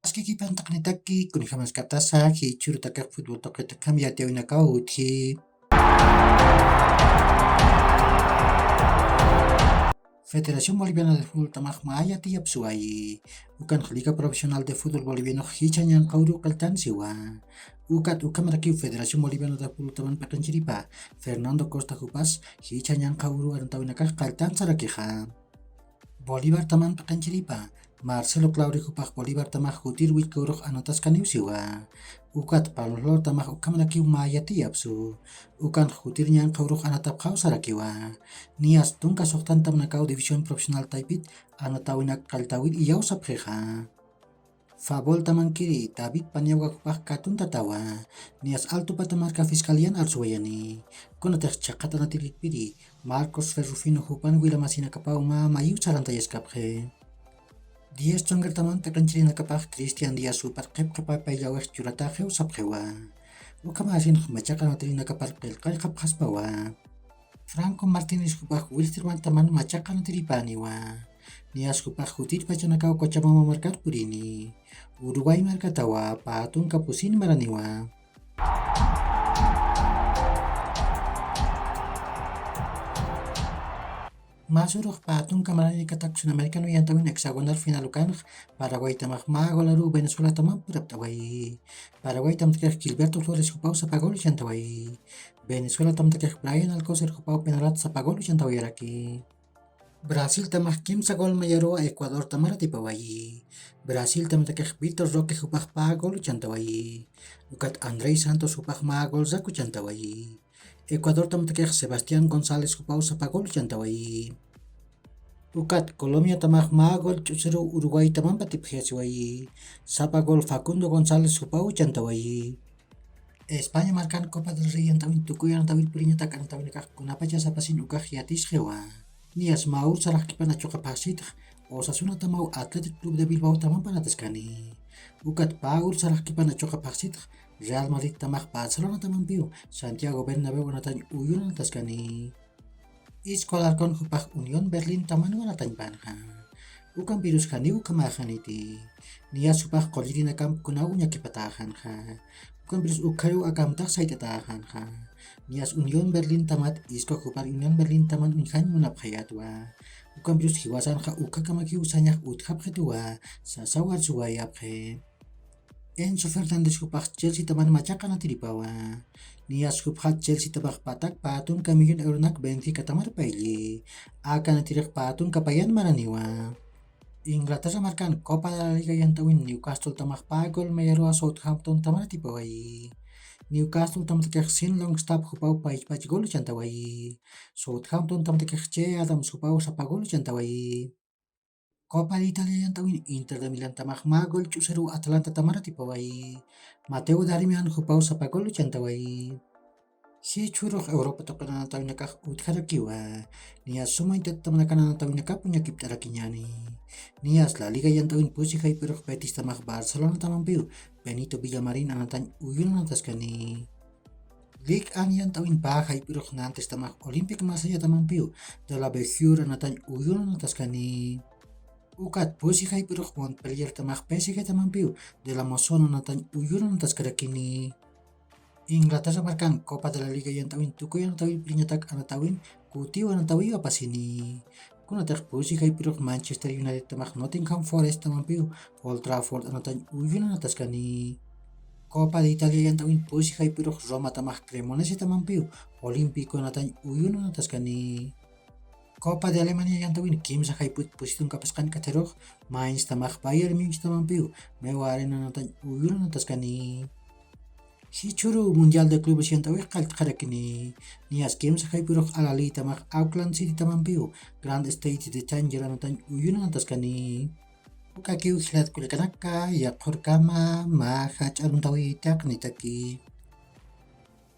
Kiki pantak ni taki kuni kamas kata saki churu takak football toke takam ya tewi nakauti. Federación Boliviana de Fútbol tamak maya tiap suai. Bukan Liga Profesional de Fútbol Boliviano hichanyan kauru kaltan siwa. Ukat ukam rakiu Federación Boliviana de Fútbol taman pakan ciripa. Fernando Costa Kupas hichanyan kauru arantawinakak kaltan sarakiha. Bolivar taman pakan ciripa. Marcelo Claudio Kupak Bolivar tamak hutir wik kuruk anotas kaniu siwa. Ukat palolor tamak ukam rakiu maya tiap su. Ukan hutirnya kuruk anatap kau sarakiwa. Nias tungka soktan tam nakau división profesional taipit anatawinak kaltawit iyau sapkeha. Fabol taman kiri David Paniagua Kupak katun tatawa. Nias alto patamarka fiskalian arsuayani. Konatek cakatan atilit piri Marcos Ferrufino Hupan wila masina kapau mayu sarantayas kaphe. Dias Chongar taman takanchirina kapak Christian Dias Super kep kapapayawak curatahe usaphewa. Ukamasin macakan atrina kapar kelkal kaphaspawa. Franco Martinez Kupak Wilsterman taman macakan atripaniwa. Nias Kupak hutit pacanakau kocamama markat purini. Uruguay markatawa patun kapusin maraniwa. Masuruh patung kamarani katak Sudamericano yang tawin hexagonal finalukan Paraguay tamak magolaru Venezuela tamak purap tawai. Paraguay tam tekeh Gilberto Flores kupau sapagol tawai. Venezuela tam tekeh Brian Alcocer kupau penalat sapagol tawai raki. Brasil tamak kim sagol mayaro Ecuador tamara tipawai. Brasil tam tekeh Vitor Roque kupah pagol tawai. Ukat Andrei Santos kupah magol zaku tawai. Ecuador tam tekeh Sebastián González kupau sapagol tawai. Ukat Colombia tamak magol chusero Uruguay tamam patiphiasiwai. Sapagol Facundo González kupau tawai. España markan Copa del Rey yang tawin tukuyan tawin purinya takan tawin kak kunapa jasa pasin ukah hiatis hewa. Nias mau sarah kipana choka pasit Osasuna tamau Athletic Club de Bilbao tamam panataskani. Ukat Paul sarah kipana choka pasit Real Madrid tamak Barcelona tamam piu Santiago Bernabeu natan uyun taskani. Iskolar kon hupak Union Berlin taman wanatan panha. Ukan virus kaniu kamahan iti. Nias hupak kolirina kam kunaunya kipatahan ha. Ukan virus ukayu akam tak say tatahan ha. Nias Union Berlin tamat isko hupak Union Berlin taman unhan munap hayatwa. Ukan virus hiwasan ha uka kamaki usanyak uthap ketua sasawar suwayap he. Enzo Fernandez kupak Chelsea taman macakan nanti di bawah. Nias kupak Chelsea tabak patak patun kamilyon euro nak benti katamar paili. Akan natirak patun kapayan maraniwa. Inglaterra markan Copa de la Liga yang tawin Newcastle tamak pagol mayaro Southampton tamar ti bawai. Newcastle tam tekek sin long stop kupau pach gol tawai. Southampton tam tekek che Adams kupau sapagol tawai. Copa de Italia yang tawin Inter de Milan tamak magol chusero Atalanta tamara tipawai. Mateo Darmian hupau sapagol tawai. Si churuh Europa tokana tawin nakak utharakiwa. Nias sumay tatamanakan tawin nakak punya kiptarakinyani. Nias la liga yang tawin pusi kay peruh Betis tamak Barcelona tamampiu. Benito Villamarin anatan uyun nataskani. League an yang tawin bahay peruh nantes tamak Olympic masaya tamampiu. Dala Bejur anatan uyun nataskani. Ukat pusi kay peruh Montpellier tamak PSG tamampiu. Dala Mosono natan uyun nataskani. Inglaterra markan Copa de la Liga yang tawin tuku yang tawin plinyatak anatawin kuti wanatawi apa sini. Kunatak pusi kay pirok Manchester United tamak Nottingham Forest tamampiu Old Trafford anatan uyun anataskani. Copa de Italia yang tawin pusi kay pirok Roma tamak Cremonese tamampiu Olimpico anatan uyun anataskani. Copa de Alemania yang tawin kimsa kay pusitong kapaskan katerok Mainz tamak Bayern Munich tamampiu Mewaren anatan uyun anataskani. Si churu mundial de clubes yang tawin karakini. Nias games kay purok alali tamak Auckland City tamampiu Grand State de Changer anatan uyun anataskani. Ukakiu hilat kulikanaka yak horkama mahach aluntawi tak nitaki.